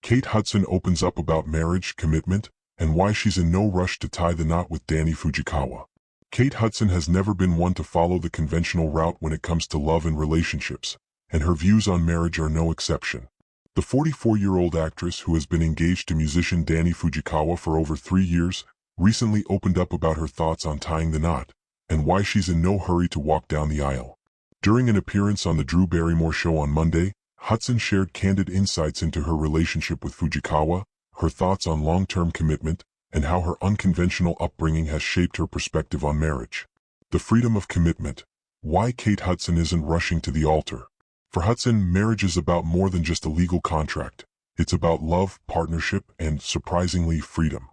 Kate Hudson opens up about marriage, commitment, and why she's in no rush to tie the knot with Danny Fujikawa. Kate Hudson has never been one to follow the conventional route when it comes to love and relationships, and her views on marriage are no exception. The 44-year-old actress, who has been engaged to musician Danny Fujikawa for over 3 years, recently opened up about her thoughts on tying the knot, and why she's in no hurry to walk down the aisle. During an appearance on the Drew Barrymore Show on Monday, Hudson shared candid insights into her relationship with Fujikawa, her thoughts on long-term commitment, and how her unconventional upbringing has shaped her perspective on marriage. The freedom of commitment. Why Kate Hudson isn't rushing to the altar. For Hudson, marriage is about more than just a legal contract. It's about love, partnership, and, surprisingly, freedom.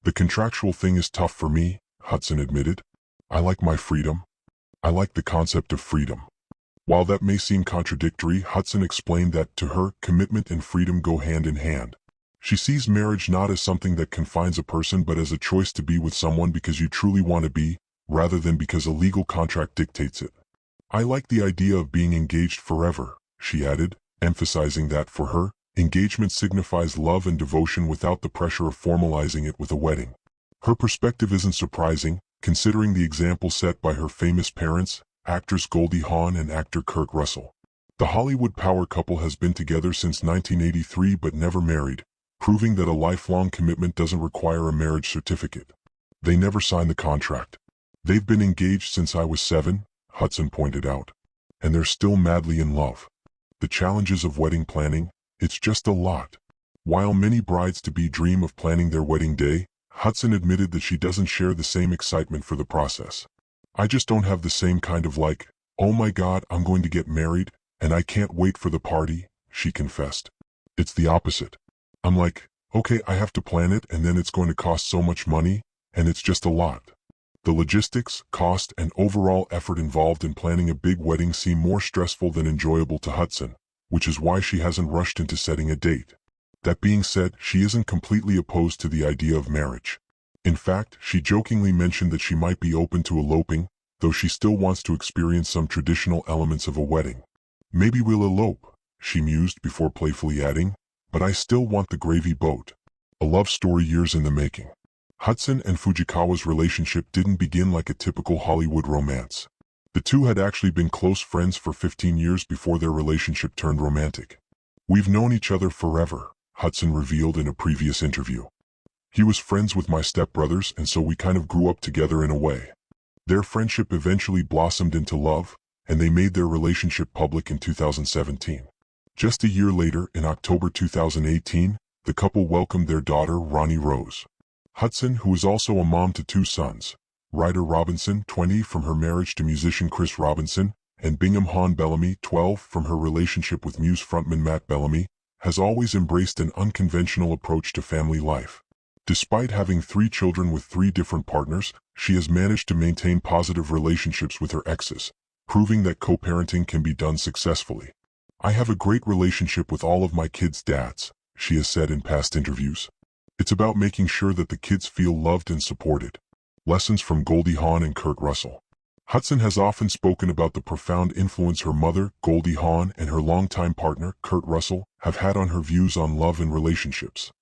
The contractual thing is tough for me, Hudson admitted. I like my freedom. I like the concept of freedom. While that may seem contradictory, Hudson explained that, to her, commitment and freedom go hand in hand. She sees marriage not as something that confines a person but as a choice to be with someone because you truly want to be, rather than because a legal contract dictates it. I like the idea of being engaged forever, she added, emphasizing that, for her, engagement signifies love and devotion without the pressure of formalizing it with a wedding. Her perspective isn't surprising, considering the example set by her famous parents, actress Goldie Hawn and actor Kurt Russell. The Hollywood power couple has been together since 1983 but never married, proving that a lifelong commitment doesn't require a marriage certificate. They never signed the contract. They've been engaged since I was 7, Hudson pointed out. And they're still madly in love. The challenges of wedding planning, it's just a lot. While many brides-to-be dream of planning their wedding day, Hudson admitted that she doesn't share the same excitement for the process. I just don't have the same kind of oh my God, I'm going to get married, and I can't wait for the party, she confessed. It's the opposite. I'm like, okay, I have to plan it and then it's going to cost so much money, and it's just a lot. The logistics, cost, and overall effort involved in planning a big wedding seem more stressful than enjoyable to Hudson, which is why she hasn't rushed into setting a date. That being said, she isn't completely opposed to the idea of marriage. In fact, she jokingly mentioned that she might be open to eloping, though she still wants to experience some traditional elements of a wedding. Maybe we'll elope, she mused before playfully adding, but I still want the gravy boat. A love story years in the making. Hudson and Fujikawa's relationship didn't begin like a typical Hollywood romance. The two had actually been close friends for 15 years before their relationship turned romantic. We've known each other forever, Hudson revealed in a previous interview. He was friends with my stepbrothers, and so we kind of grew up together in a way. Their friendship eventually blossomed into love, and they made their relationship public in 2017. Just a year later, in October 2018, the couple welcomed their daughter, Ronnie Rose. Hudson, who is also a mom to 2 sons, Ryder Robinson, 20, from her marriage to musician Chris Robinson, and Bingham Hawn Bellamy, 12, from her relationship with Muse frontman Matt Bellamy, has always embraced an unconventional approach to family life. Despite having 3 children with 3 different partners, she has managed to maintain positive relationships with her exes, proving that co-parenting can be done successfully. I have a great relationship with all of my kids' dads, she has said in past interviews. It's about making sure that the kids feel loved and supported. Lessons from Goldie Hawn and Kurt Russell. Hudson has often spoken about the profound influence her mother, Goldie Hawn, and her longtime partner, Kurt Russell, have had on her views on love and relationships.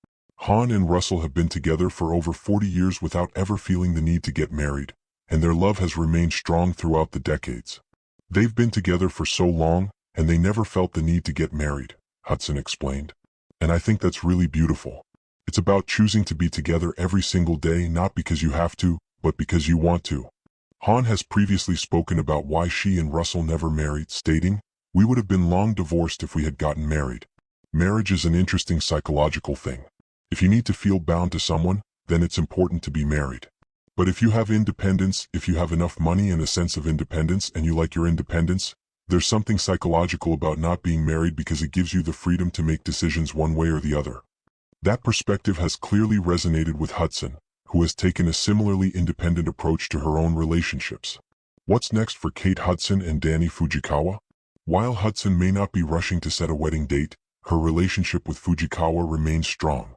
Hawn and Russell have been together for over 40 years without ever feeling the need to get married, and their love has remained strong throughout the decades. They've been together for so long, and they never felt the need to get married, Hudson explained. And I think that's really beautiful. It's about choosing to be together every single day, not because you have to, but because you want to. Hawn has previously spoken about why she and Russell never married, stating, "We would have been long divorced if we had gotten married. Marriage is an interesting psychological thing. If you need to feel bound to someone, then it's important to be married. But if you have independence, if you have enough money and a sense of independence and you like your independence, there's something psychological about not being married because it gives you the freedom to make decisions one way or the other." That perspective has clearly resonated with Hudson, who has taken a similarly independent approach to her own relationships. What's next for Kate Hudson and Danny Fujikawa? While Hudson may not be rushing to set a wedding date, her relationship with Fujikawa remains strong.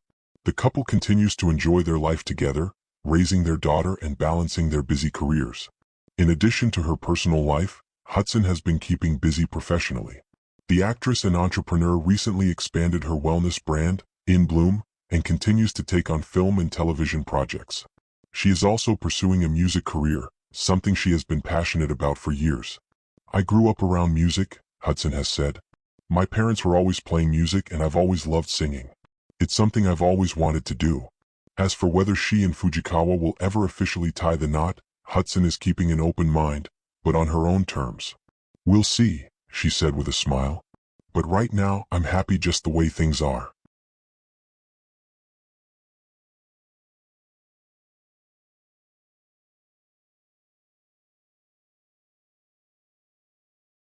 The couple continues to enjoy their life together, raising their daughter and balancing their busy careers. In addition to her personal life, Hudson has been keeping busy professionally. The actress and entrepreneur recently expanded her wellness brand, in bloom, and continues to take on film and television projects. She is also pursuing a music career, something she has been passionate about for years. I grew up around music, Hudson has said. My parents were always playing music and I've always loved singing. It's something I've always wanted to do. As for whether she and Fujikawa will ever officially tie the knot, Hudson is keeping an open mind, but on her own terms. We'll see, she said with a smile. But right now, I'm happy just the way things are.